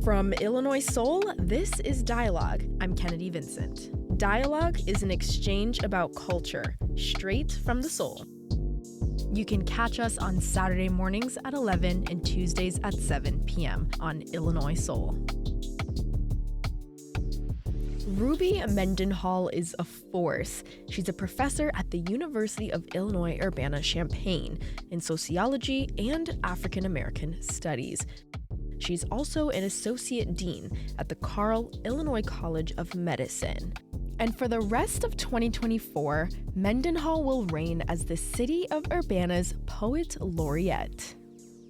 From Illinois Soul, this is Dialogue. I'm Kennedy Vincent. Dialogue is an exchange about culture, straight from the soul. You can catch us on Saturday mornings at 11 and Tuesdays at 7 p.m. on Illinois Soul. Ruby Mendenhall is a force. She's a professor at the University of Illinois Urbana-Champaign in sociology and African American studies. She's also an associate dean at the Carle Illinois College of Medicine. And for the rest of 2024, Mendenhall will reign as the city of Urbana's poet laureate.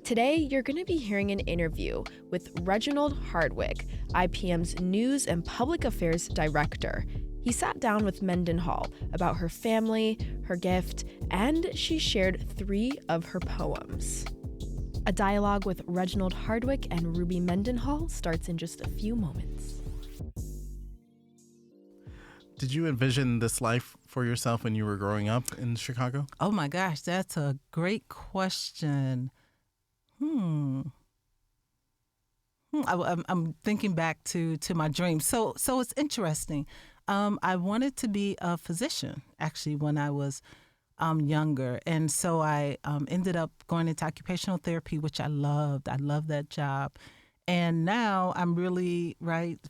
Today, you're going to be hearing an interview with Reginald Hardwick, IPM's News and Public Affairs Director. He sat down with Mendenhall about her family, her gift, and she shared 3 of her poems. A dialogue with Reginald Hardwick and Ruby Mendenhall starts in just a few moments. Did you envision this life for yourself when you were growing up in Chicago? Oh my gosh, that's a great question. I'm thinking back to my dreams. So it's interesting. I wanted to be a physician, actually, when I was younger. And so I ended up going into occupational therapy, which I loved. I loved that job. And now I'm really,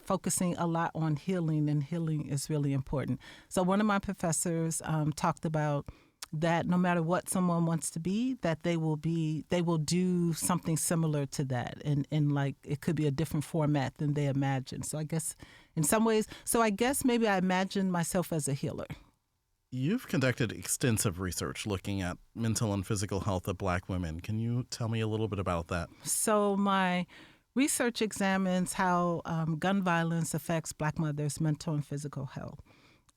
focusing a lot on healing, and healing is really important. So one of my professors talked about that no matter what someone wants to be, that they will do something similar to that. And like it could be a different format than they imagine. So I guess in some ways, maybe I imagine myself as a healer. You've conducted extensive research looking at mental and physical health of Black women. Can you tell me a little bit about that? So my research examines how gun violence affects Black mothers' mental and physical health.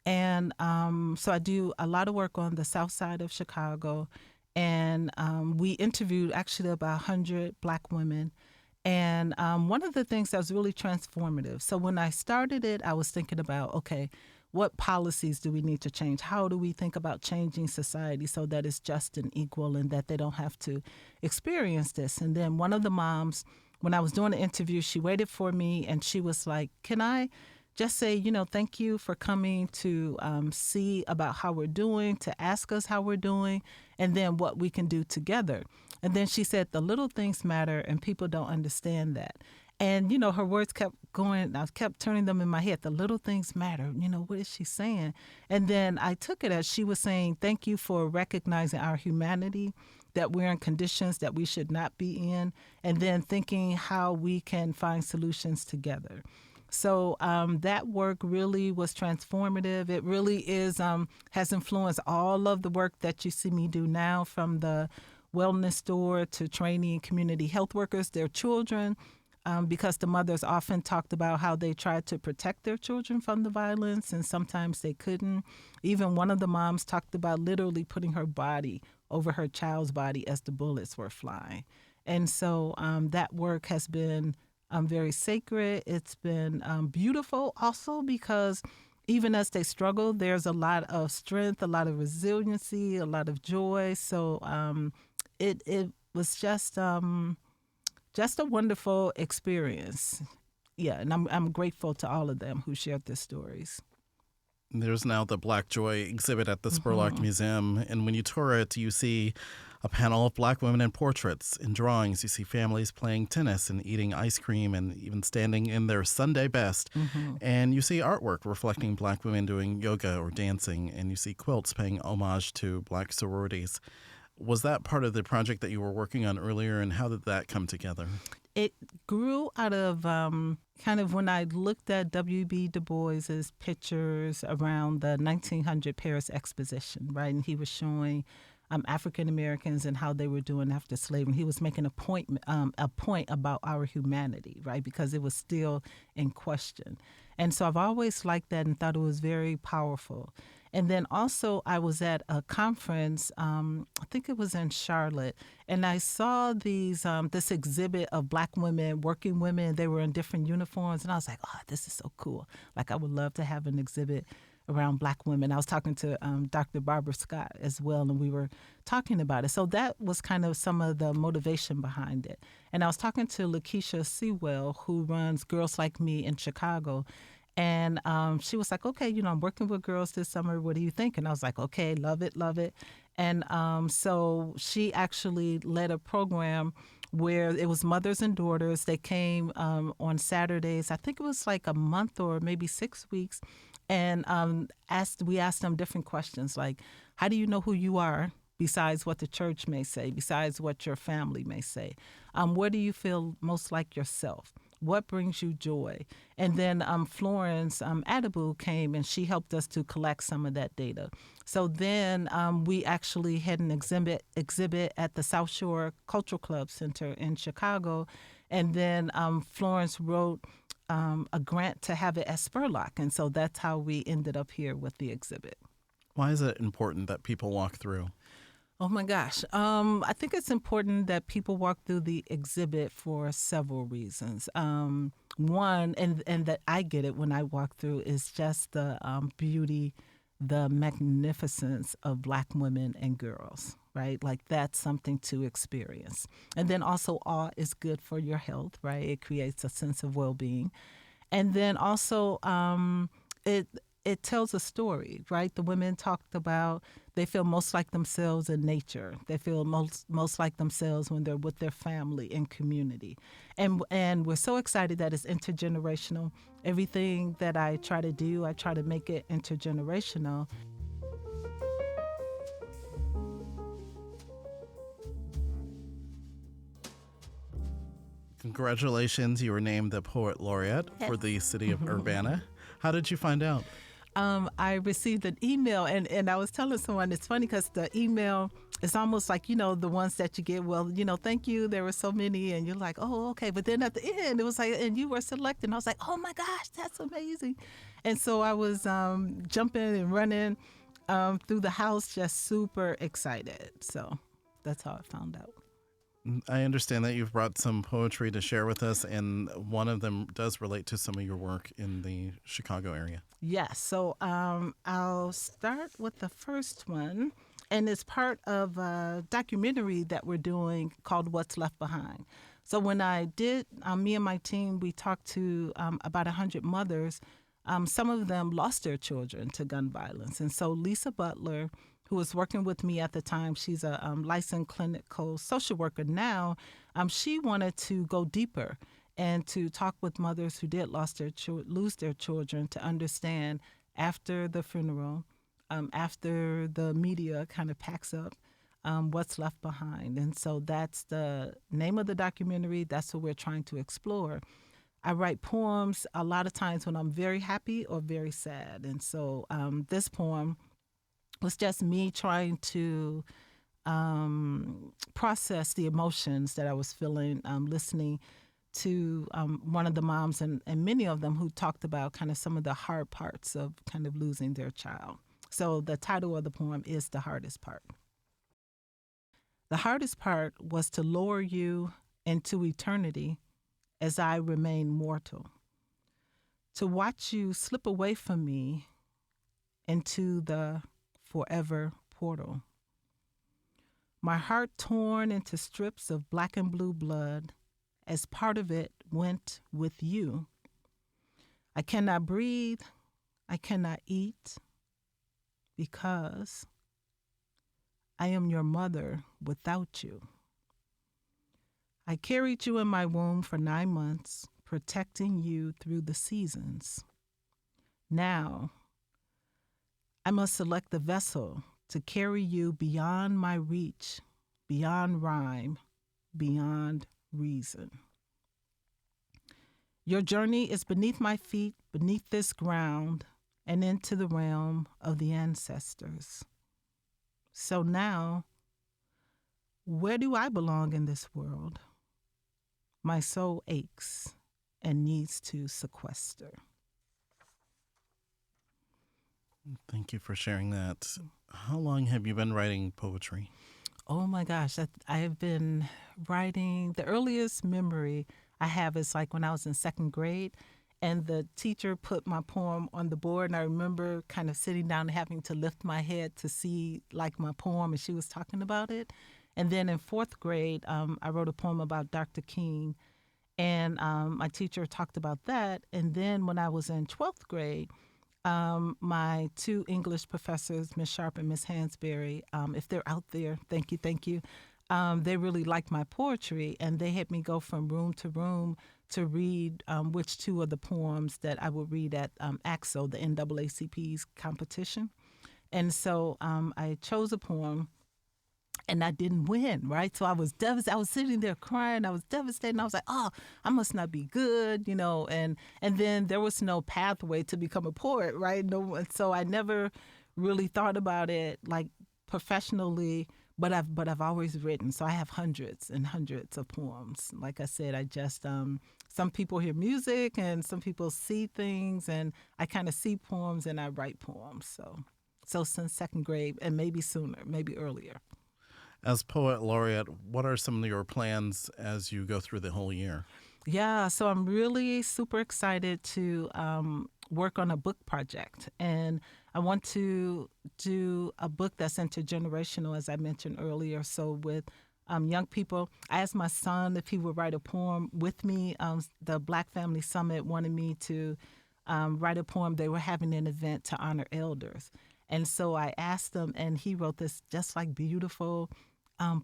And so I do a lot of work on the south side of Chicago. And we interviewed actually about 100 Black women. And one of the things that was really transformative. So when I started it, I was thinking about, okay, what policies do we need to change? How do we think about changing society so that it's just and equal and that they don't have to experience this? And then one of the moms, when I was doing the interview, she waited for me and she was like, can I just say, thank you for coming to see about how we're doing, to ask us how we're doing, and then what we can do together. And then she said, the little things matter and people don't understand that. And, her words kept going. I kept turning them in my head. The little things matter. What is she saying? And then I took it as she was saying, thank you for recognizing our humanity, that we're in conditions that we should not be in, and then thinking how we can find solutions together. So that work really was transformative. It really has influenced all of the work that you see me do now, from the wellness store to training community health workers, their children, because the mothers often talked about how they tried to protect their children from the violence and sometimes they couldn't. Even one of the moms talked about literally putting her body over her child's body as the bullets were flying. And so that work has been very sacred. It's been beautiful also because even as they struggle, there's a lot of strength, a lot of resiliency, a lot of joy. So it was just a wonderful experience. Yeah, and I'm grateful to all of them who shared their stories. There's now the Black Joy exhibit at the Spurlock Museum, and when you tour it, you see a panel of Black women in portraits and drawings. You see families playing tennis and eating ice cream and even standing in their Sunday best. And you see artwork reflecting Black women doing yoga or dancing, and you see quilts paying homage to Black sororities. Was that part of the project that you were working on earlier, and how did that come together? It grew out of kind of when I looked at W.B. Du Bois's pictures around the 1900 Paris Exposition, right? And he was showing African Americans and how they were doing after slavery. He was making a point about our humanity, right? Because it was still in question. And so I've always liked that and thought it was very powerful. And then also I was at a conference, I think it was in Charlotte, and I saw this exhibit of Black women, working women. They were in different uniforms, and I was like, oh, this is so cool. Like, I would love to have an exhibit around Black women. I was talking to Dr. Barbara Scott as well, and we were talking about it. So that was kind of some of the motivation behind it. And I was talking to Lakeisha Sewell, who runs Girls Like Me in Chicago. And she was like, okay, I'm working with girls this summer. What do you think? And I was like, okay, love it, love it. And so she actually led a program where it was mothers and daughters. They came on Saturdays. I think it was like a month or maybe 6 weeks. And we asked them different questions like, how do you know who you are besides what the church may say, besides what your family may say? Where do you feel most like yourself? What brings you joy? And then Florence Adebu came and she helped us to collect some of that data. So then we actually had an exhibit at the South Shore Cultural Club Center in Chicago. And then Florence wrote a grant to have it at Spurlock. And so that's how we ended up here with the exhibit. Why is it important that people walk through? Oh my gosh. I think it's important that people walk through the exhibit for several reasons. One, and that I get it when I walk through, is just the beauty, the magnificence of Black women and girls, right? Like that's something to experience. And then also awe is good for your health, right? It creates a sense of well-being. And then also it tells a story, right? The women talked about they feel most like themselves in nature. They feel most like themselves when they're with their family and community. And we're so excited that it's intergenerational. Everything that I try to do, I try to make it intergenerational. Congratulations, you were named the Poet Laureate for the city of Urbana. How did you find out? I received an email, and I was telling someone, it's funny because the email is almost like, the ones that you get, well, thank you, there were so many, and you're like, oh, okay. But then at the end, it was like, and you were selected. And I was like, oh my gosh, that's amazing. And so I was jumping and running through the house, just super excited. So that's how I found out. I understand that you've brought some poetry to share with us, and one of them does relate to some of your work in the Chicago area. Yes. So I'll start with the first one, and it's part of a documentary that we're doing called What's Left Behind. So when I did, me and my team, we talked to about 100 mothers. Some of them lost their children to gun violence. And so Lisa Butler, who was working with me at the time, she's a licensed clinical social worker now, she wanted to go deeper and to talk with mothers who did lose their children to understand after the funeral, after the media kind of packs up, what's left behind. And so that's the name of the documentary. That's what we're trying to explore. I write poems a lot of times when I'm very happy or very sad. And so this poem was just me trying to process the emotions that I was feeling, listening to one of the moms and many of them who talked about kind of some of the hard parts of kind of losing their child. So the title of the poem is The Hardest Part. The hardest part was to lower you into eternity as I remain mortal, to watch you slip away from me into the forever portal. My heart torn into strips of black and blue blood as part of it went with you. I cannot breathe, I cannot eat, because I am your mother without you. I carried you in my womb for 9 months, protecting you through the seasons. Now, I must select the vessel to carry you beyond my reach, beyond rhyme, beyond reason. Your journey is beneath my feet, beneath this ground, and into the realm of the ancestors. So now, where do I belong in this world? My soul aches and needs to sequester. Thank you for sharing that. How long have you been writing poetry? Oh my gosh, I have been writing. The earliest memory I have is like when I was in second grade, and the teacher put my poem on the board, and I remember kind of sitting down and having to lift my head to see like my poem, and she was talking about it. And then in fourth grade, I wrote a poem about Dr. King, and my teacher talked about that. And then when I was in 12th grade, my two English professors, Miss Sharp and Miss Hansberry, if they're out there, thank you. They really liked my poetry, and they had me go from room to room to read which two of the poems that I would read at ACSO, the NAACP's competition. And so I chose a poem, and I didn't win, right? So I was devastated. I was sitting there crying. I was devastated. And I was like, oh, I must not be good, And then there was no pathway to become a poet, right? No, so I never really thought about it like professionally, but I've always written. So I have hundreds and hundreds of poems. Like I said, I just some people hear music and some people see things, and I kind of see poems and I write poems. So since second grade, and maybe sooner, maybe earlier. As poet laureate, what are some of your plans as you go through the whole year? Yeah, so I'm really super excited to work on a book project. And I want to do a book that's intergenerational, as I mentioned earlier. So with young people, I asked my son if he would write a poem with me. The Black Family Summit wanted me to write a poem. They were having an event to honor elders. And so I asked him, and he wrote this just like beautiful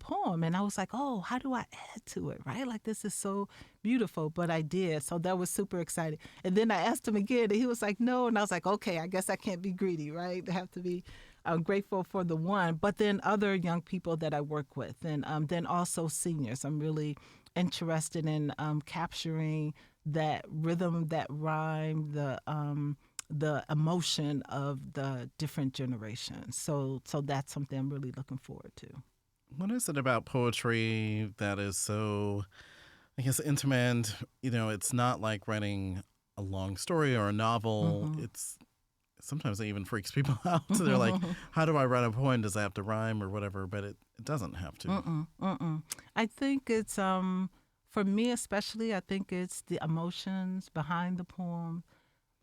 poem. And I was like, oh, how do I add to it, right? Like, this is so beautiful. But I did. So that was super exciting. And then I asked him again, and he was like, no. And I was like, okay, I guess I can't be greedy, right? I have to be grateful for the one. But then other young people that I work with, and then also seniors. I'm really interested in capturing that rhythm, that rhyme, the emotion of the different generations. So that's something I'm really looking forward to. What is it about poetry that is so, I guess, intimate? It's not like writing a long story or a novel. Mm-hmm. It's sometimes it even freaks people out. So they're like, how do I write a poem? Does it have to rhyme or whatever? But it doesn't have to. I think it's, for me especially, I think it's the emotions behind the poem,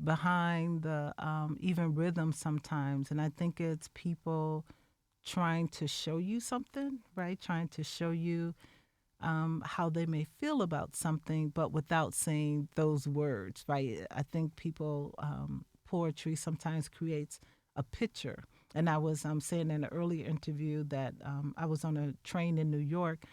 behind the even rhythm sometimes. And I think it's people trying to show you something, right? Trying to show you how they may feel about something, but without saying those words, right? I think people, poetry sometimes creates a picture. And I was saying in an earlier interview that I was on a train in New York,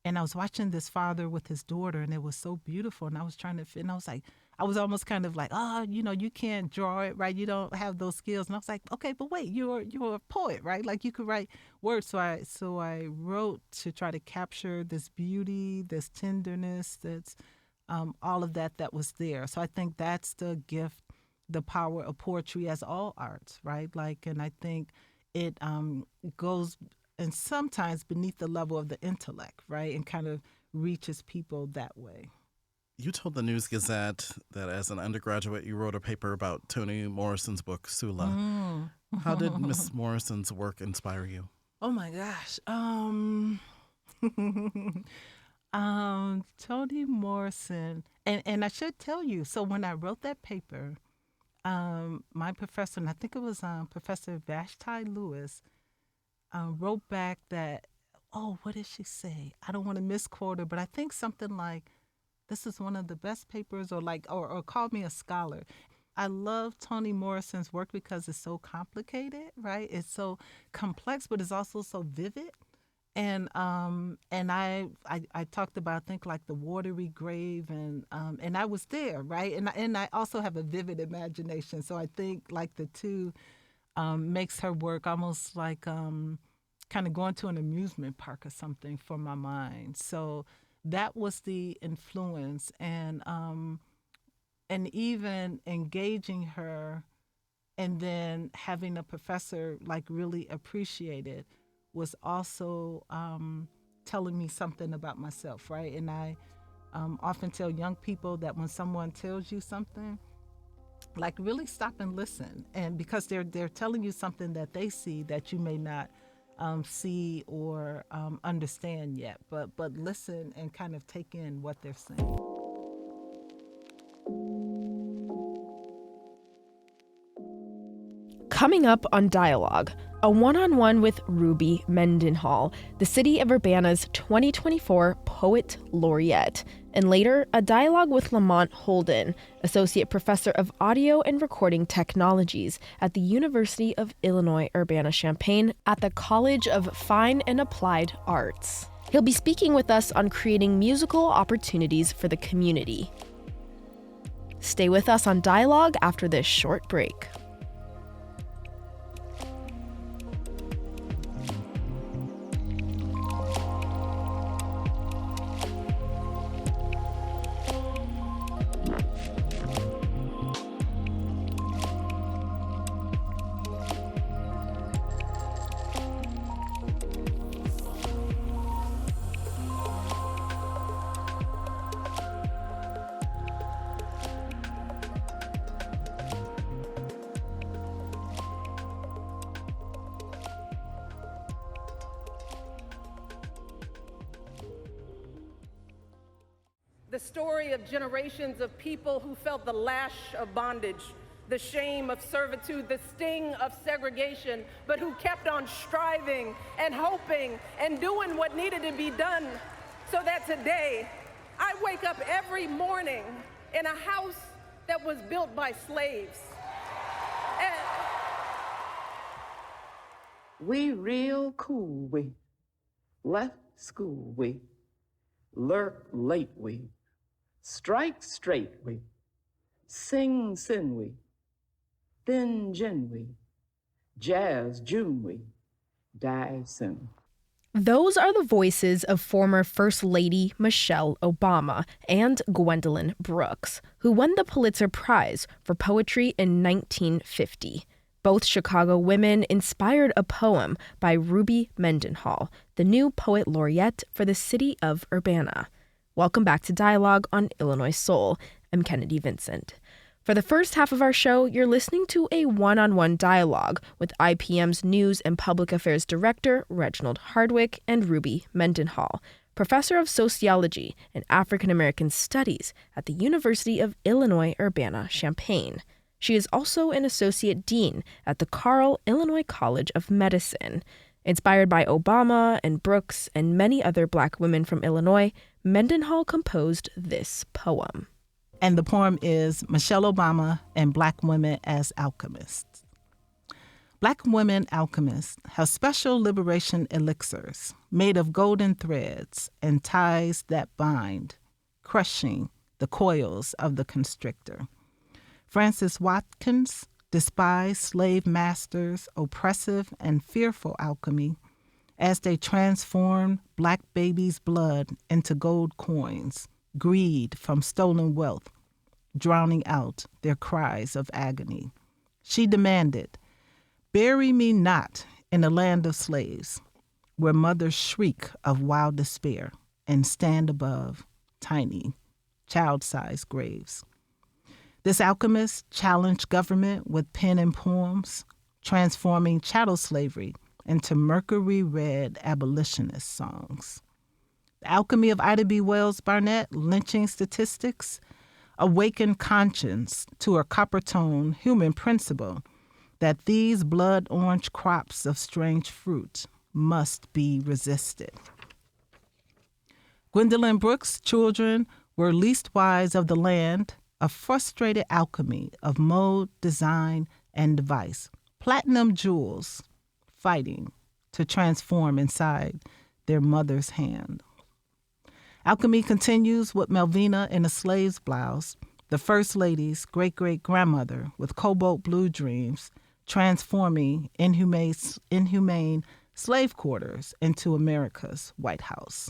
and I was watching this father with his daughter, and it was so beautiful. And I was trying to fit, and I was like, I was almost kind of like, you can't draw it, right? You don't have those skills. And I was like, okay, but wait, you're a poet, right? Like, you could write words. So I wrote to try to capture this beauty, this tenderness, that's all of that was there. So I think that's the gift, the power of poetry, as all arts, right? Like, and I think it goes, and sometimes beneath the level of the intellect, right? And kind of reaches people that way. You told the News Gazette that as an undergraduate, you wrote a paper about Toni Morrison's book, Sula. How did Miss Morrison's work inspire you? Oh my gosh. Toni Morrison, and I should tell you, so when I wrote that paper, my professor, and I think it was Professor Vashti Lewis, wrote back that, what did she say? I don't want to misquote her, but I think something like, this is one of the best papers, or called me a scholar. I love Toni Morrison's work because it's so complicated, right? It's so complex, but it's also so vivid. And I talked about, I think, like the watery grave, and I was there, right? And I also have a vivid imagination, so I think like the two makes her work almost like kind of going to an amusement park or something for my mind. So that was the influence, and even engaging her, and then having a professor like really appreciate it, was also telling me something about myself, right? And I often tell young people that when someone tells you something, like, really stop and listen, and because they're telling you something that they see that you may not see or understand yet, but listen and kind of take in what they're saying. Coming up on Dialogue, a one-on-one with Ruby Mendenhall, the city of Urbana's 2024 Poet Laureate. And later, a dialogue with Lamont Holden, Associate Professor of Audio and Recording Technologies at the University of Illinois Urbana-Champaign at the College of Fine and Applied Arts. He'll be speaking with us on creating musical opportunities for the community. Stay with us on Dialogue after this short break. The story of generations of people who felt the lash of bondage, the shame of servitude, the sting of segregation, but who kept on striving and hoping and doing what needed to be done so that today I wake up every morning in a house that was built by slaves. And we real cool, we left school, we lurk late, we strike straight, we sing sin, we thin gin, we jazz June, we die soon. Those are the voices of former First Lady Michelle Obama and Gwendolyn Brooks, who won the Pulitzer Prize for Poetry in 1950. Both Chicago women inspired a poem by Ruby Mendenhall, the new Poet Laureate for the city of Urbana. Welcome back to Dialogue on Illinois Soul. I'm Kennedy Vincent. For the first half of our show, you're listening to a one-on-one dialogue with IPM's News and Public Affairs Director, Reginald Hardwick, and Ruby Mendenhall, Professor of Sociology and African American Studies at the University of Illinois Urbana-Champaign. She is also an Associate Dean at the Carle Illinois College of Medicine. Inspired by Obama and Brooks and many other Black women from Illinois, Mendenhall composed this poem. And the poem is Michelle Obama and Black Women as Alchemists. Black women alchemists have special liberation elixirs made of golden threads and ties that bind, crushing the coils of the constrictor. Francis Watkins despised slave masters' oppressive and fearful alchemy as they transformed Black babies' blood into gold coins, greed from stolen wealth, drowning out their cries of agony. She demanded, "Bury me not in a land of slaves, where mothers shriek of wild despair and stand above tiny, child-sized graves." This alchemist challenged government with pen and poems, transforming chattel slavery into mercury-red abolitionist songs. The alchemy of Ida B. Wells Barnett lynching statistics awakened conscience to a copper-tone human principle that these blood-orange crops of strange fruit must be resisted. Gwendolyn Brooks' children were least wise of the land, a frustrated alchemy of mode, design, and device. Platinum jewels fighting to transform inside their mother's hand. Alchemy continues with Melvina in a slave's blouse, the First Lady's great-great-grandmother with cobalt blue dreams, transforming inhumane slave quarters into America's White House.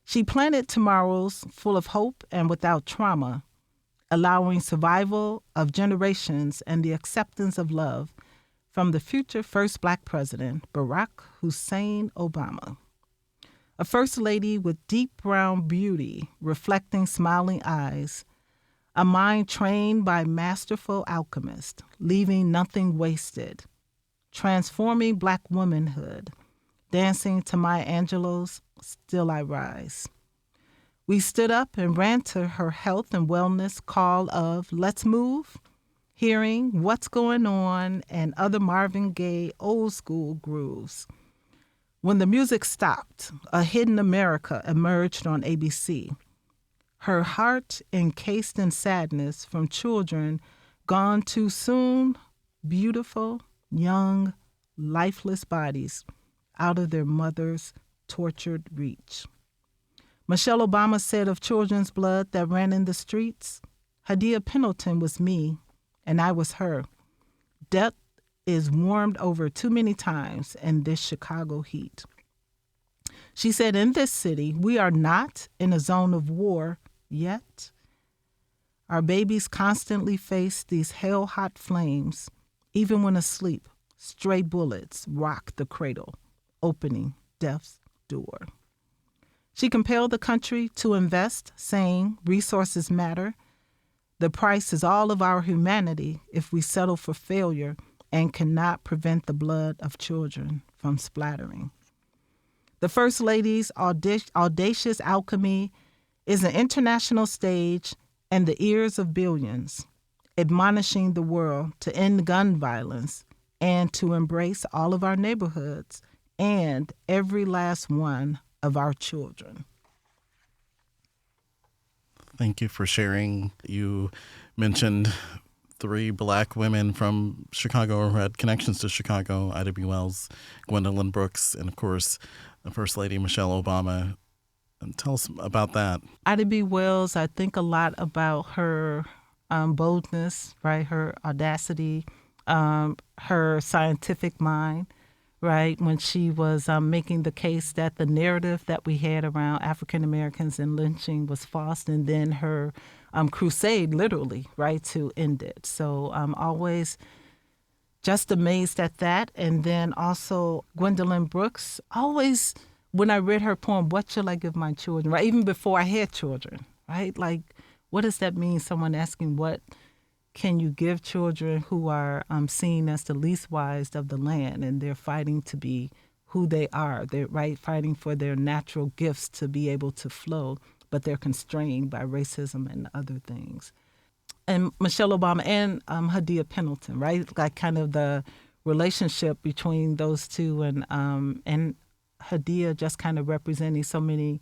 She planted tomorrows full of hope and without trauma, allowing survival of generations and the acceptance of love from the future first Black president, Barack Hussein Obama. A First Lady with deep brown beauty reflecting smiling eyes, a mind trained by masterful alchemists, leaving nothing wasted, transforming Black womanhood, dancing to Maya Angelou's Still I Rise. We stood up and ran to her health and wellness call of "Let's move," hearing What's Going On and other Marvin Gaye old school grooves. When the music stopped, A Hidden America emerged on ABC. Her heart encased in sadness from children gone too soon, beautiful, young, lifeless bodies out of their mother's tortured reach. Michelle Obama said of children's blood that ran in the streets, Hadia Pendleton was me, and I was her. Death is warmed over too many times in this Chicago heat. She said, in this city, we are not in a zone of war yet. Our babies constantly face these hell-hot flames. Even when asleep, stray bullets rock the cradle, opening death's door. She compelled the country to invest, saying, resources matter. The price is all of our humanity if we settle for failure and cannot prevent the blood of children from splattering. The First Lady's audacious alchemy is an international stage and the ears of billions, admonishing the world to end gun violence and to embrace all of our neighborhoods and every last one of our children. Thank you for sharing. You mentioned 3 Black women from Chicago who had connections to Chicago, Ida B. Wells, Gwendolyn Brooks, and of course, the First Lady Michelle Obama. Tell us about that. Ida B. Wells, I think a lot about her boldness, right? Her audacity, her scientific mind, right? When she was making the case that the narrative that we had around African Americans and lynching was false, and then her crusade, literally, right, to end it. So I'm always just amazed at that. And then also Gwendolyn Brooks, always when I read her poem, What Shall I Give My Children, right, even before I had children, right? Like, what does that mean? Someone asking, what can you give children who are seen as the least wise of the land, and they're fighting to be who they are. They're fighting for their natural gifts to be able to flow, but they're constrained by racism and other things. And Michelle Obama and Hadia Pendleton, right? Like kind of the relationship between those two, and Hadia just kind of representing so many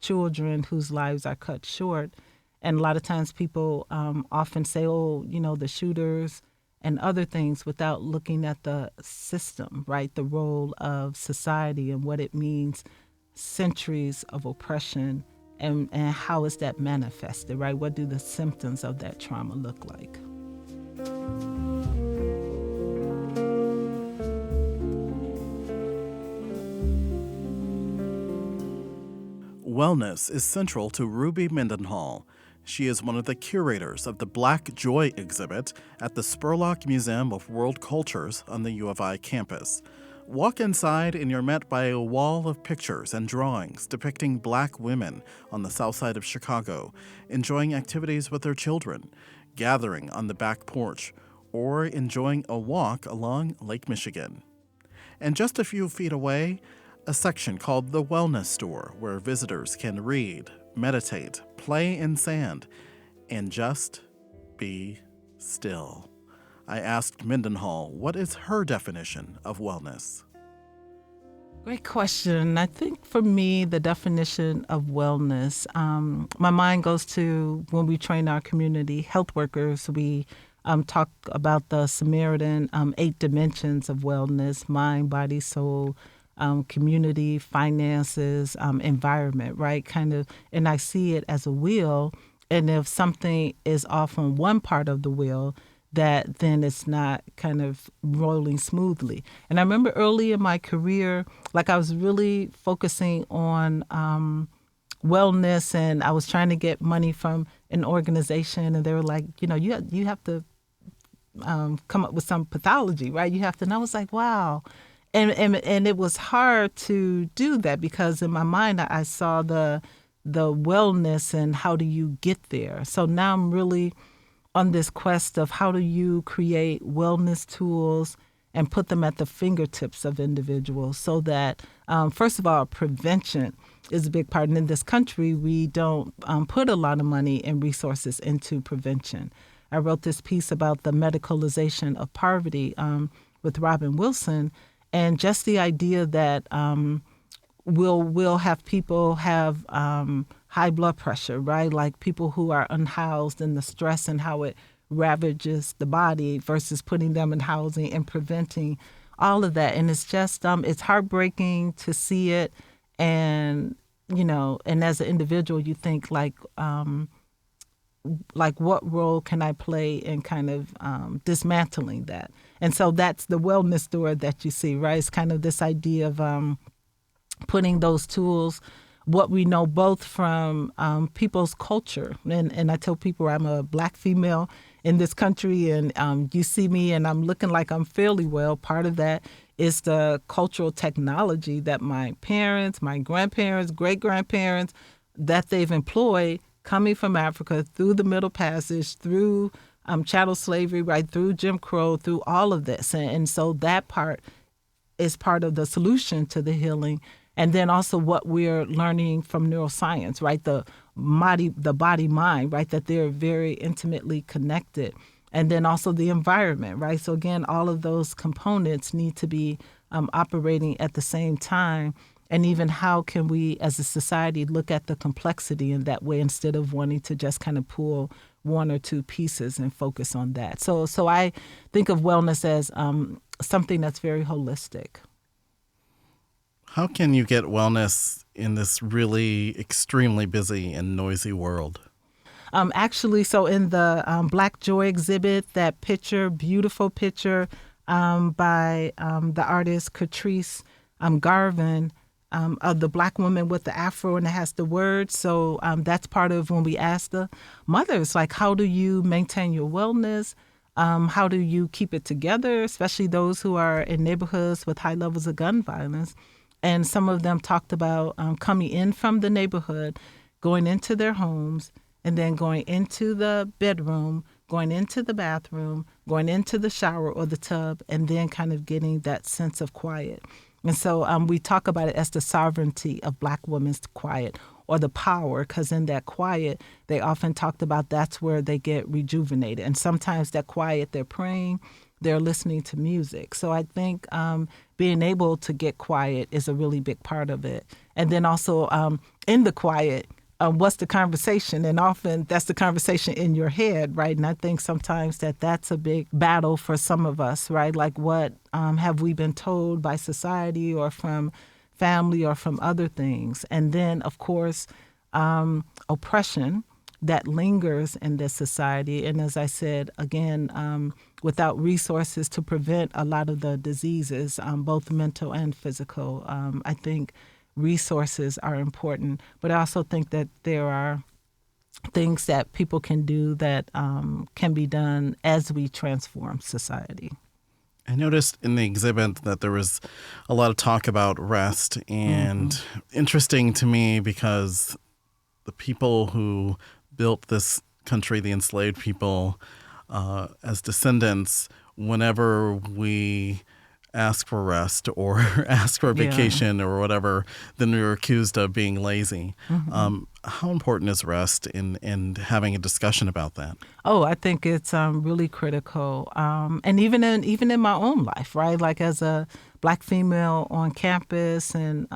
children whose lives are cut short. And a lot of times people often say, oh, you know, the shooters and other things without looking at the system, right? The role of society and what it means, centuries of oppression, and how is that manifested, right? What do the symptoms of that trauma look like? Wellness is central to Ruby Mendenhall. She is one of the curators of the Black Joy exhibit at the Spurlock Museum of World Cultures on the U of I campus. Walk inside and you're met by a wall of pictures and drawings depicting Black women on the south side of Chicago, enjoying activities with their children, gathering on the back porch, or enjoying a walk along Lake Michigan. And just a few feet away, a section called the Wellness Store, where visitors can read, meditate, play in sand, and just be still. I asked Mendenhall what is her definition of wellness. Great question. I think for me, the definition of wellness, my mind goes to when we train our community health workers, we talk about the Samaritan 8 dimensions of wellness: mind, body, soul, community, finances, environment, right? Kind of, and I see it as a wheel. And if something is off on one part of the wheel, that then it's not kind of rolling smoothly. And I remember early in my career, like I was really focusing on wellness, and I was trying to get money from an organization, and they were like, you know, you have to come up with some pathology, right? You have to, and I was like, wow. And it was hard to do that because in my mind I saw the wellness and how do you get there. So now I'm really on this quest of how do you create wellness tools and put them at the fingertips of individuals so that, first of all, prevention is a big part. And in this country, we don't put a lot of money and resources into prevention. I wrote this piece about the medicalization of poverty with Robin Wilson, and just the idea that we'll have people have high blood pressure, right? Like people who are unhoused and the stress and how it ravages the body versus putting them in housing and preventing all of that. And it's just, it's heartbreaking to see it. And, and as an individual, you think like what role can I play in kind of dismantling that? And so that's the wellness door that you see, right? It's kind of this idea of putting those tools, what we know both from people's culture. And I tell people I'm a Black female in this country, and you see me and I'm looking like I'm fairly well. Part of that is the cultural technology that my parents, my grandparents, great-grandparents, that they've employed coming from Africa through the Middle Passage, through chattel slavery, right, through Jim Crow, through all of this. And so that part is part of the solution to the healing. And then also what we're learning from neuroscience, right? The body-mind, right? That they're very intimately connected. And then also the environment, right? So again, all of those components need to be operating at the same time. And even how can we as a society look at the complexity in that way instead of wanting to just kind of pull one or two pieces and focus on that. So I think of wellness as something that's very holistic. How can you get wellness in this really extremely busy and noisy world? Actually, so in the Black Joy exhibit, that picture, beautiful picture by the artist Catrice Garvin, of the Black woman with the afro and it has the words. So that's part of when we ask the mothers, like, how do you maintain your wellness? How do you keep it together, especially those who are in neighborhoods with high levels of gun violence? And some of them talked about coming in from the neighborhood, going into their homes, and then going into the bedroom, going into the bathroom, going into the shower or the tub, and then kind of getting that sense of quiet. And so we talk about it as the sovereignty of Black women's quiet or the power, because in that quiet, they often talked about that's where they get rejuvenated. And sometimes that quiet, they're praying, they're listening to music. So I think being able to get quiet is a really big part of it. And then also in the quiet, what's the conversation? And often that's the conversation in your head, right? And I think sometimes that's a big battle for some of us, right? Like what have we been told by society or from family or from other things? And then, of course, oppression that lingers in this society. And as I said, again, without resources to prevent a lot of the diseases, both mental and physical, I think resources are important. But I also think that there are things that people can do that can be done as we transform society. I noticed in the exhibit that there was a lot of talk about rest, and interesting to me because the people who built this country, the enslaved people, as descendants, whenever we ask for rest or ask for a vacation or whatever, then we were accused of being lazy. How important is rest in having a discussion about that? Oh, I think it's really critical. And even in my own life, right? Like as a Black female on campus and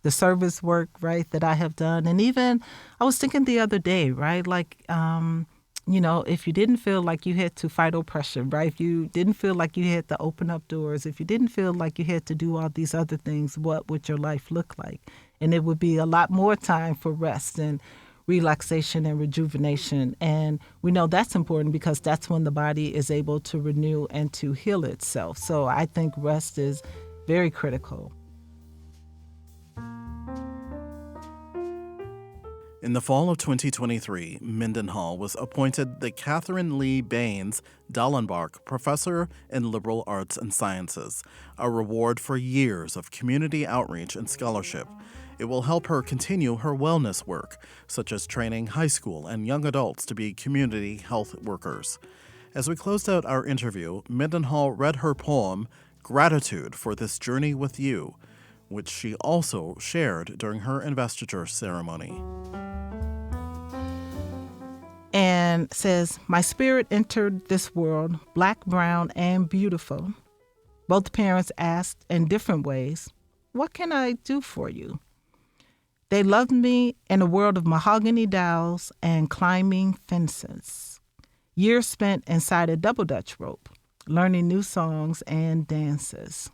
the service work, right, that I have done. And even I was thinking the other day, right, like, if you didn't feel like you had to fight oppression, right, if you didn't feel like you had to open up doors, if you didn't feel like you had to do all these other things, what would your life look like? And it would be a lot more time for rest and relaxation and rejuvenation. And we know that's important because that's when the body is able to renew and to heal itself. So I think rest is very critical. In the fall of 2023, Mendenhall was appointed the Catherine Lee Baines Dallenbach Professor in Liberal Arts and Sciences, a reward for years of community outreach and scholarship. It will help her continue her wellness work, such as training high school and young adults to be community health workers. As we closed out our interview, Mendenhall read her poem, Gratitude for This Journey with You, which she also shared during her investiture ceremony. And and says, "My spirit entered this world, black, brown, and beautiful." Both parents asked in different ways, "What can I do for you?" They loved me in a world of mahogany dowels and climbing fences. Years spent inside a double Dutch rope, learning new songs and dances.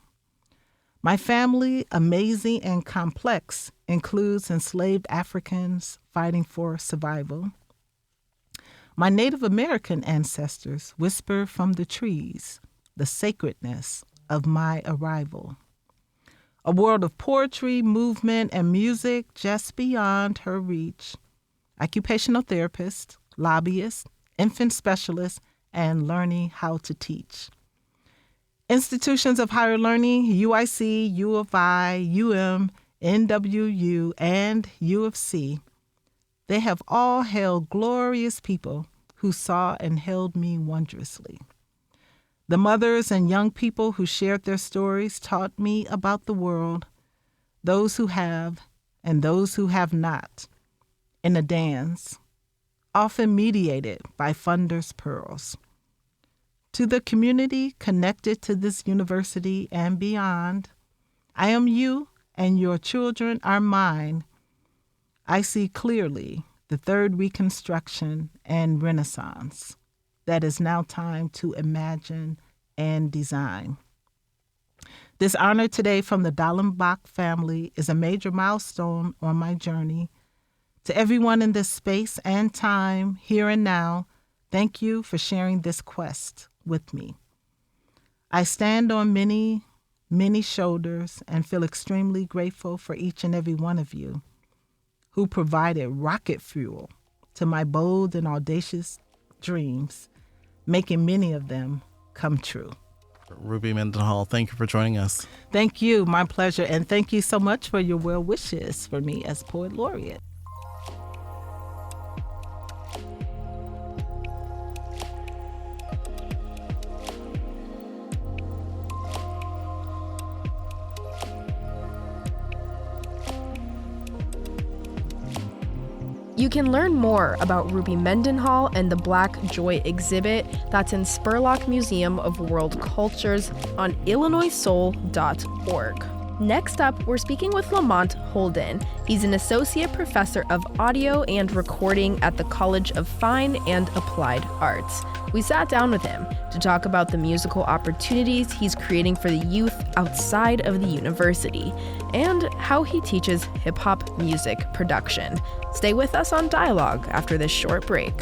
My family, amazing and complex, includes enslaved Africans fighting for survival. My Native American ancestors whisper from the trees the sacredness of my arrival. A world of poetry, movement, and music just beyond her reach. Occupational therapist, lobbyist, infant specialist, and learning how to teach. Institutions of higher learning, UIC, U of I, UM, NWU, and U of C. They have all held glorious people who saw and held me wondrously. The mothers and young people who shared their stories taught me about the world, those who have and those who have not, in a dance, often mediated by funders' pearls. To the community connected to this university and beyond, I am you and your children are mine. I see clearly the third Reconstruction and Renaissance that is now time to imagine and design. This honor today from the Dallenbach family is a major milestone on my journey. To everyone in this space and time, here and now, thank you for sharing this quest with me. I stand on many, many shoulders and feel extremely grateful for each and every one of you who provided rocket fuel to my bold and audacious dreams, making many of them come true. Ruby Mendenhall, thank you for joining us. Thank you. My pleasure. And thank you so much for your well wishes for me as Poet Laureate. You can learn more about Ruby Mendenhall and the Black Joy exhibit that's in Spurlock Museum of World Cultures on illinoissoul.org. Next up, we're speaking with Lamont Holden. He's an associate professor of audio and recording at the College of Fine and Applied Arts. We sat down with him to talk about the musical opportunities he's creating for the youth outside of the university and how he teaches hip-hop music production. Stay with us on Dialogue after this short break.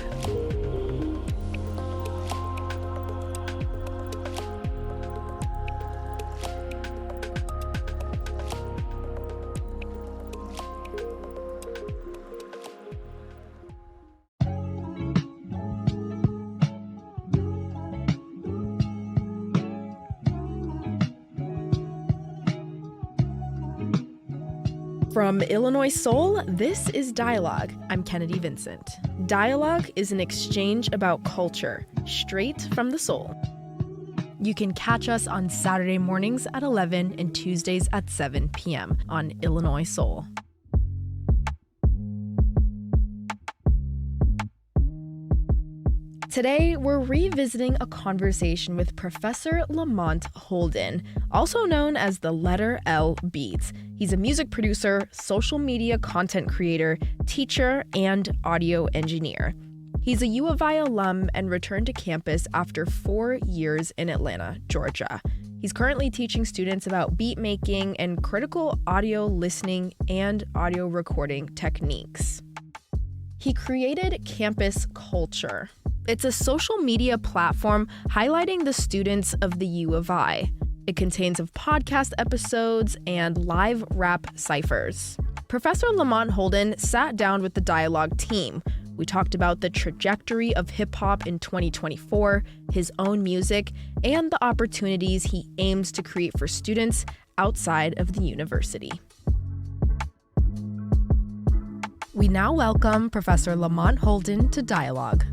From Illinois Soul, this is Dialogue. I'm Kennedy Vincent. Dialogue is an exchange about culture, straight from the soul. You can catch us on Saturday mornings at 11 and Tuesdays at 7 p.m. on Illinois Soul. Today, we're revisiting a conversation with Professor Lamont Holden, also known as the letter L Beats. He's a music producer, social media content creator, teacher, and audio engineer. He's a U of I alum and returned to campus after 4 years in Atlanta, Georgia. He's currently teaching students about beat making and critical audio listening and audio recording techniques. He created Campus Culture. It's a social media platform highlighting the students of the U of I. It contains of podcast episodes and live rap ciphers. Professor Lamont Holden sat down with the Dialogue team. We talked about the trajectory of hip-hop in 2024, his own music, and the opportunities he aims to create for students outside of the university. We now welcome Professor Lamont Holden to Dialogue.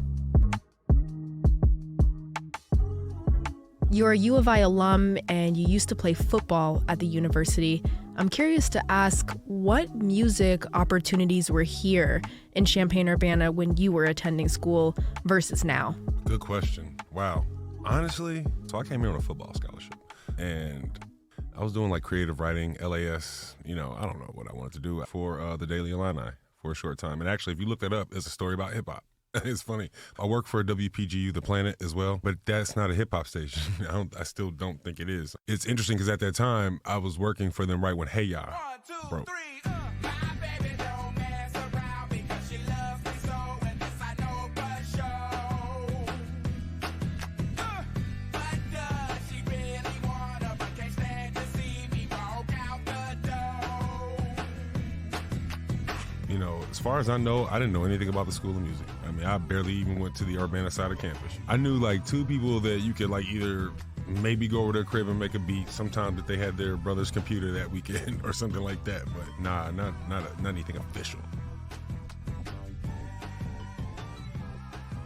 You're a U of I alum and you used to play football at the university. I'm curious to ask what music opportunities were here in Champaign-Urbana when you were attending school versus now? Good question. Wow. Honestly, so I came here on a football scholarship and I was doing like creative writing, LAS, I don't know what I wanted to do for the Daily Illini for a short time. And actually, if you look that up, it's a story about hip hop. It's funny. I work for WPGU, The Planet, as well, but that's not a hip hop station. I still don't think it is. It's interesting because at that time, I was working for them right when Hey Ya broke. As far as I know, I didn't know anything about the School of Music. I mean, I barely even went to the Urbana side of campus. I knew like two people that you could like either maybe go over their crib and make a beat. Sometimes that they had their brother's computer that weekend or something like that. But nah, not anything official.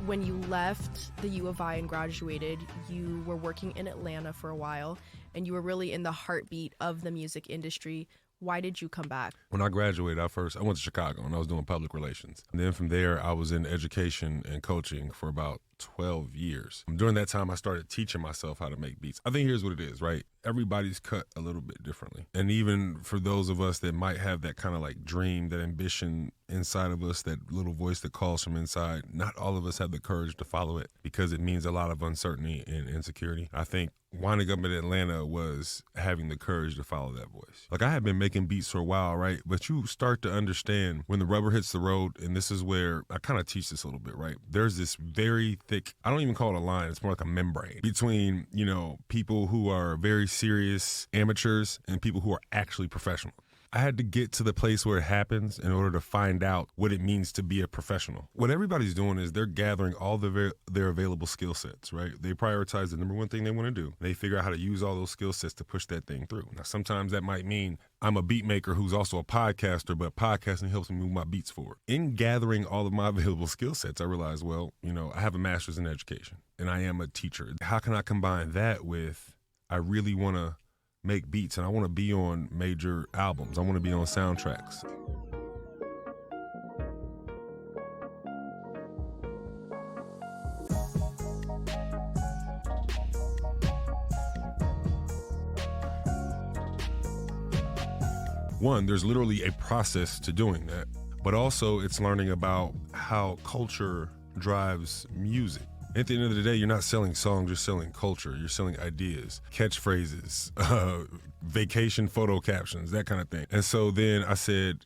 When you left the U of I and graduated, you were working in Atlanta for a while, and you were really in the heartbeat of the music industry. Why did you come back? When I graduated, I went to Chicago and I was doing public relations. And then from there, I was in education and coaching for about 12 years. During that time, I started teaching myself how to make beats. I think here's what it is, right? Everybody's cut a little bit differently. And even for those of us that might have that kind of like dream, that ambition inside of us, that little voice that calls from inside, not all of us have the courage to follow it because it means a lot of uncertainty and insecurity. I think winding up in Atlanta was having the courage to follow that voice. Like I had been making beats for a while, right? But you start to understand when the rubber hits the road, and this is where I kind of teach this a little bit, right? There's this very thick, I don't even call it a line, it's more like a membrane between, people who are very serious amateurs and people who are actually professional. I had to get to the place where it happens in order to find out what it means to be a professional. What everybody's doing is they're gathering all their available skill sets, right? They prioritize the number one thing they want to do. They figure out how to use all those skill sets to push that thing through. Now, sometimes that might mean I'm a beat maker who's also a podcaster, but podcasting helps me move my beats forward. In gathering all of my available skill sets, I realized, I have a master's in education and I am a teacher. How can I combine that with I really want to make beats and I want to be on major albums. I want to be on soundtracks. One, there's literally a process to doing that, but also it's learning about how culture drives music. At the end of the day, you're not selling songs, you're selling culture, you're selling ideas, catchphrases, vacation photo captions, that kind of thing. And so then I said,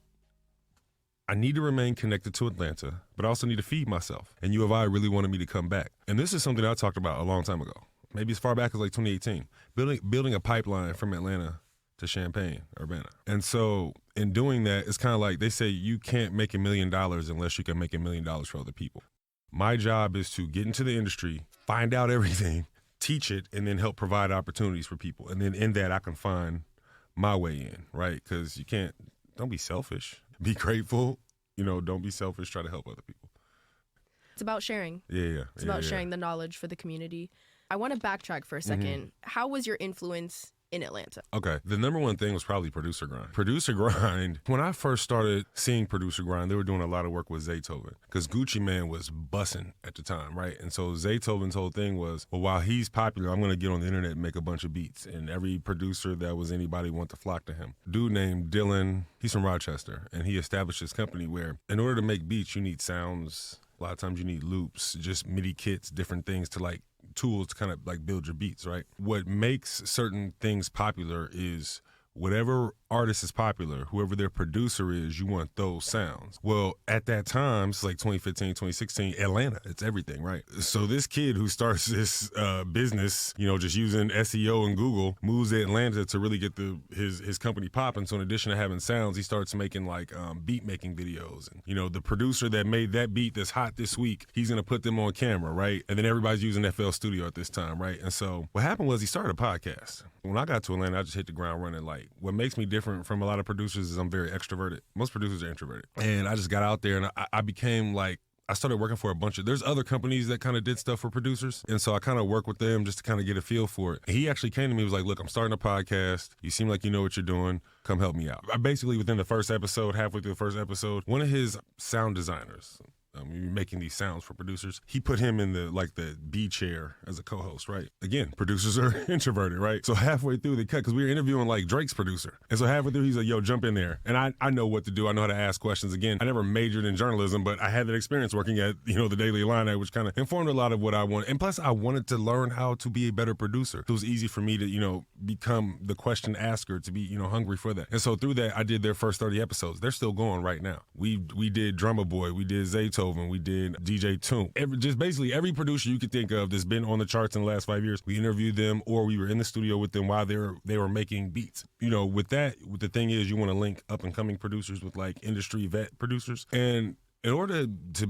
I need to remain connected to Atlanta, but I also need to feed myself. And U of I really wanted me to come back. And this is something I talked about a long time ago, maybe as far back as like 2018, building a pipeline from Atlanta to Champaign, Urbana. And so in doing that, it's kind of like they say you can't make $1 million unless you can make $1 million for other people. My job is to get into the industry, find out everything, teach it, and then help provide opportunities for people. And then in that, I can find my way in, right? Because don't be selfish. Be grateful. Don't be selfish. Try to help other people. It's about sharing. Yeah. It's about sharing the knowledge for the community. I want to backtrack for a second. Mm-hmm. How was your influence in Atlanta? Okay. The number one thing was probably producer grind. Producer grind, when I first started seeing producer grind, they were doing a lot of work with Zaytoven because Gucci Mane was bussing at the time, right? And so Zaytoven's whole thing was, well, while he's popular, I'm going to get on the internet and make a bunch of beats. And every producer that was anybody want to flock to him. Dude named Dylan, he's from Rochester, and he established this company where in order to make beats, you need sounds. A lot of times you need loops, just MIDI kits, different things to like tools to kind of like build your beats, right? What makes certain things popular is whatever artist is popular, whoever their producer is, you want those sounds. Well, at that time, it's like 2015, 2016, Atlanta, it's everything, right? So this kid who starts this business, just using SEO and Google, moves to Atlanta to really get his company popping. So in addition to having sounds, he starts making like beat making videos. And, the producer that made that beat that's hot this week, he's going to put them on camera, right? And then everybody's using FL Studio at this time, right? And so what happened was he started a podcast. When I got to Atlanta, I just hit the ground running. Like, what makes me different from a lot of producers is I'm very extroverted. Most producers are introverted. And I just got out there and I became like I started working for there's other companies that kind of did stuff for producers. And so I kind of worked with them just to kind of get a feel for it. He actually came to me and was like, look, I'm starting a podcast. You seem like you know what you're doing. Come help me out. I basically, within the first episode, halfway through the first episode, one of his sound designers, making these sounds for producers, he put him in the B chair as a co-host, right? Again, producers are introverted, right? So halfway through they cut, because we were interviewing like Drake's producer. And so halfway through he's like, yo, jump in there. And I know what to do. I know how to ask questions. Again, I never majored in journalism, but I had that experience working at, the Daily Illini, which kind of informed a lot of what I wanted. And plus I wanted to learn how to be a better producer. It was easy for me to, become the question asker, to be, hungry for that. And so through that, I did their first 30 episodes. They're still going right now. We did Drummer Boy, we did Zaytoven, we did DJ Toon. Just basically every producer you could think of that's been on the charts in the last 5 years, we interviewed them or we were in the studio with them while they were making beats. With the thing is you want to link up and coming producers with like industry vet producers. And in order to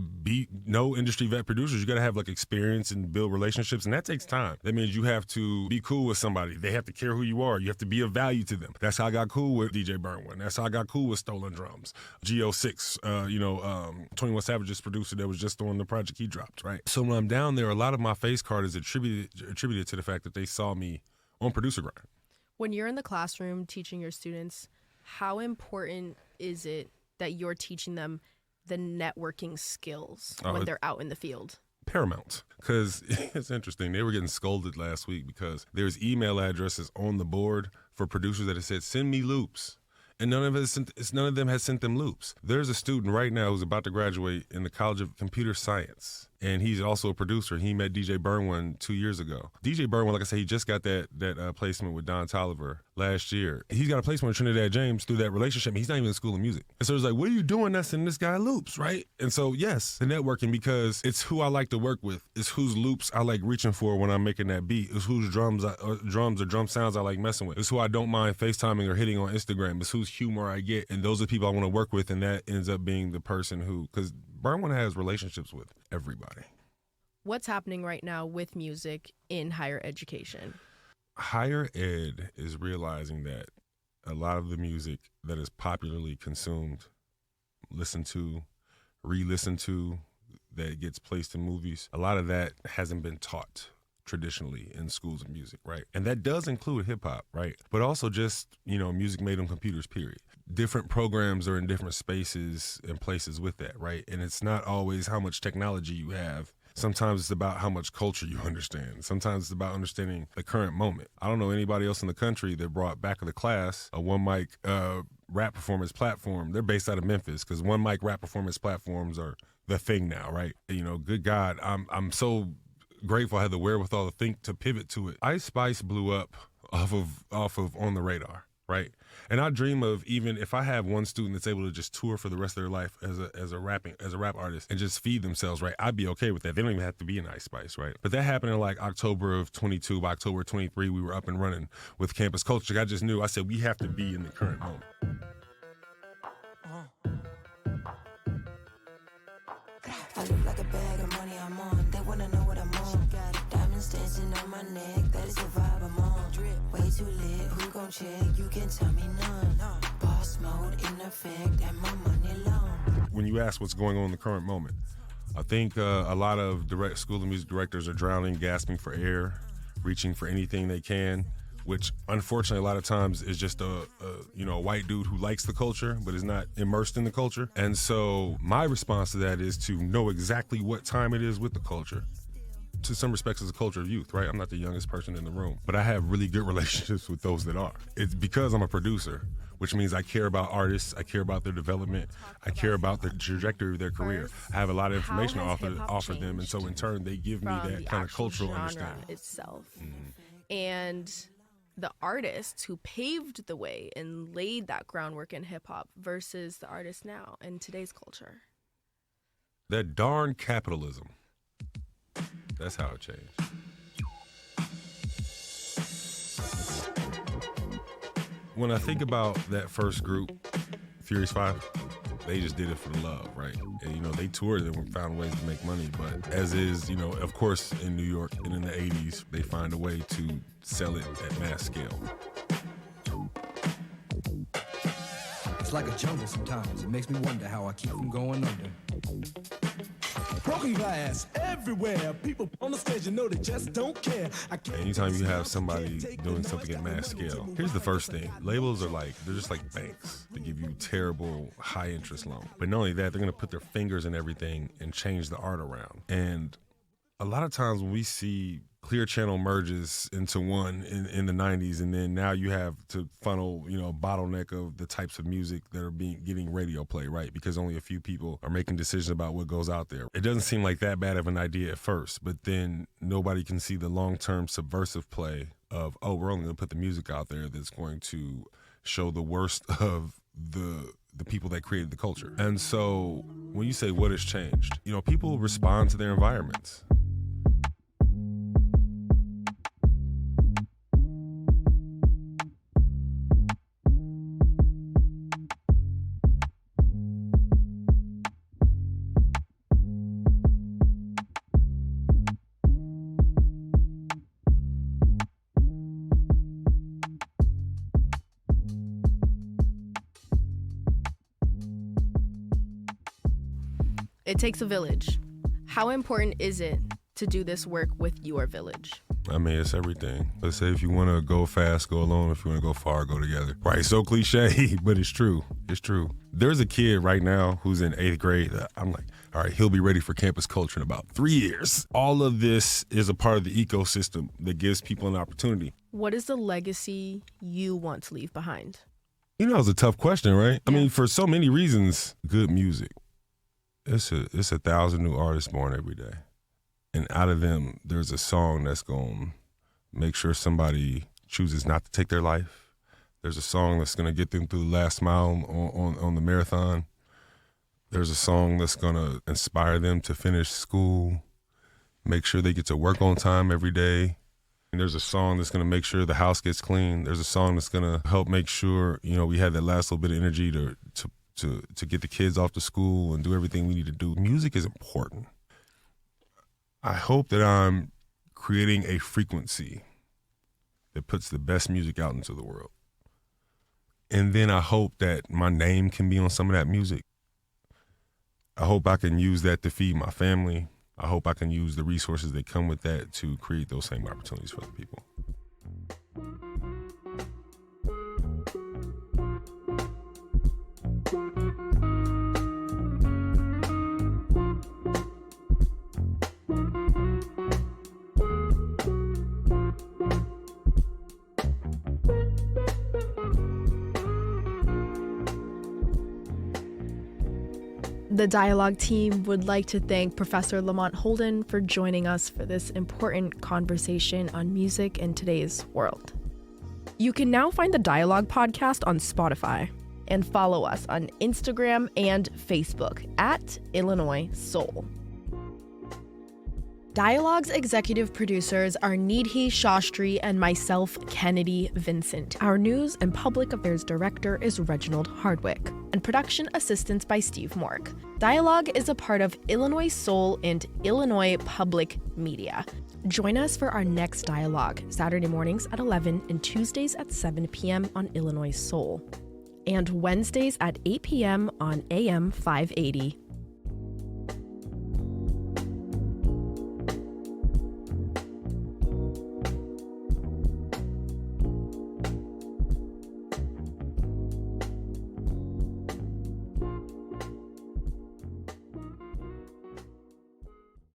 know industry vet producers, you got to have like experience and build relationships, and that takes time. That means you have to be cool with somebody. They have to care who you are. You have to be of value to them. That's how I got cool with DJ Burnwan. That's how I got cool with Stolen Drums. Go6, 21 Savage's producer that was just on the project he dropped, right? So when I'm down there, a lot of my face card is attributed to the fact that they saw me on Producer Grind. When you're in the classroom teaching your students, how important is it that you're teaching them the networking skills when they're out in the field? Paramount. Because it's interesting. They were getting scolded last week because there's email addresses on the board for producers that have said, send me loops. And none of them has sent them loops. There's a student right now who's about to graduate in the College of Computer Science, and he's also a producer. He met DJ Burnwan 2 years ago. DJ Burnwan, like I said, he just got that placement with Don Tolliver last year. He's got a placement with Trinidad James through that relationship, and he's not even in School of Music. And so it's like, what are you doing that's in this guy loops, right? And so, yes, the networking, because it's who I like to work with. It's whose loops I like reaching for when I'm making that beat. It's whose drums or drum sounds I like messing with. It's who I don't mind FaceTiming or hitting on Instagram. It's whose humor I get, and those are the people I want to work with, and that ends up being the person who, because Burnwan has relationships with everybody. What's happening right now with music in higher education? Higher ed is realizing that a lot of the music that is popularly consumed, listened to, re-listened to, that gets placed in movies, a lot of that hasn't been taught traditionally in schools of music, right? And that does include hip hop, right? But also just, music made on computers, period. Different programs are in different spaces and places with that, right? And it's not always how much technology you have. Sometimes it's about how much culture you understand. Sometimes it's about understanding the current moment. I don't know anybody else in the country that brought Back of the Class, a one mic rap performance platform. They're based out of Memphis because one mic rap performance platforms are the thing now, right? Good God, I'm so grateful I had the wherewithal to think to pivot to it. Ice Spice blew up off of On the Radar, right? And I dream of, even if I have one student that's able to just tour for the rest of their life as a rap artist and just feed themselves, right? I'd be okay with that. They don't even have to be in Ice Spice, right? But that happened in like October of 22. By October 23, we were up and running with campus culture. I just knew, I said, we have to be in the current moment. I look like a bag of money I'm on. They wanna know what I'm on. Got diamonds dancing on my neck. That is the vibe I'm on. Drip way too lit. Who gon' check? You can tell me none. Boss mode in effect and my money long. When you ask what's going on in the current moment, I think a lot of School of Music directors are drowning, gasping for air, reaching for anything they can, which unfortunately a lot of times is just a white dude who likes the culture but is not immersed in the culture. And so my response to that is to know exactly what time it is with the culture. To some respects, it's a culture of youth, right? I'm not the youngest person in the room, but I have really good relationships with those that are. It's because I'm a producer, which means I care about artists, I care about their development, I care about the trajectory of their career. I have a lot of information to offer them, and so in turn they give me that kind of cultural understanding itself. Mm-hmm. And the artists who paved the way and laid that groundwork in hip-hop versus the artists now in today's culture. That darn capitalism. That's how it changed. When I think about that first group, Furious 5, they just did it for the love, right? And, they toured and found ways to make money. But as is, of course, in New York and in the 80s, they find a way to sell it at mass scale. It's like a jungle sometimes. It makes me wonder how I keep from going under. broken glass everywhere. People on the stage, you know they just don't care. Anytime you have somebody doing something at mass scale, here's the first thing. Labels are they're just like banks. They give you terrible high interest loans. But not only that, they're gonna put their fingers in everything and change the art around. And a lot of times when we see Clear Channel merges into one in the 90s, and then now you have to funnel, a bottleneck of the types of music that are getting radio play, right? Because only a few people are making decisions about what goes out there. It doesn't seem like that bad of an idea at first, but then nobody can see the long-term subversive play of, we're only going to put the music out there that's going to show the worst of the people that created the culture. And so when you say what has changed, people respond to their environments. It takes a village. How important is it to do this work with your village? I mean, it's everything. Let's say if you want to go fast, go alone. If you want to go far, go together. Right, so cliche, but it's true. It's true. There's a kid right now who's in 8th grade that I'm like, all right, he'll be ready for campus culture in about 3 years. All of this is a part of the ecosystem that gives people an opportunity. What is the legacy you want to leave behind? It's a tough question, right? I mean, for so many reasons, good music. It's 1,000 new artists born every day. And out of them, there's a song that's going to make sure somebody chooses not to take their life. There's a song that's going to get them through the last mile on the marathon. There's a song that's going to inspire them to finish school, make sure they get to work on time every day. And there's a song that's going to make sure the house gets clean. There's a song that's going to help make sure, we have that last little bit of energy to get the kids off to school and do everything we need to do. Music is important. I hope that I'm creating a frequency that puts the best music out into the world. And then I hope that my name can be on some of that music. I hope I can use that to feed my family. I hope I can use the resources that come with that to create those same opportunities for other people. The Dialogue team would like to thank Professor Lamont Holden for joining us for this important conversation on music in today's world. You can now find the Dialogue podcast on Spotify and follow us on Instagram and Facebook at Illinois Soul. Dialogue's executive producers are Needhi Shastri and myself, Kennedy Vincent. Our news and public affairs director is Reginald Hardwick, and production assistance by Steve Mork. Dialogue is a part of Illinois Soul and Illinois Public Media. Join us for our next Dialogue, Saturday mornings at 11 and Tuesdays at 7 p.m. on Illinois Soul, and Wednesdays at 8 p.m. on AM 580.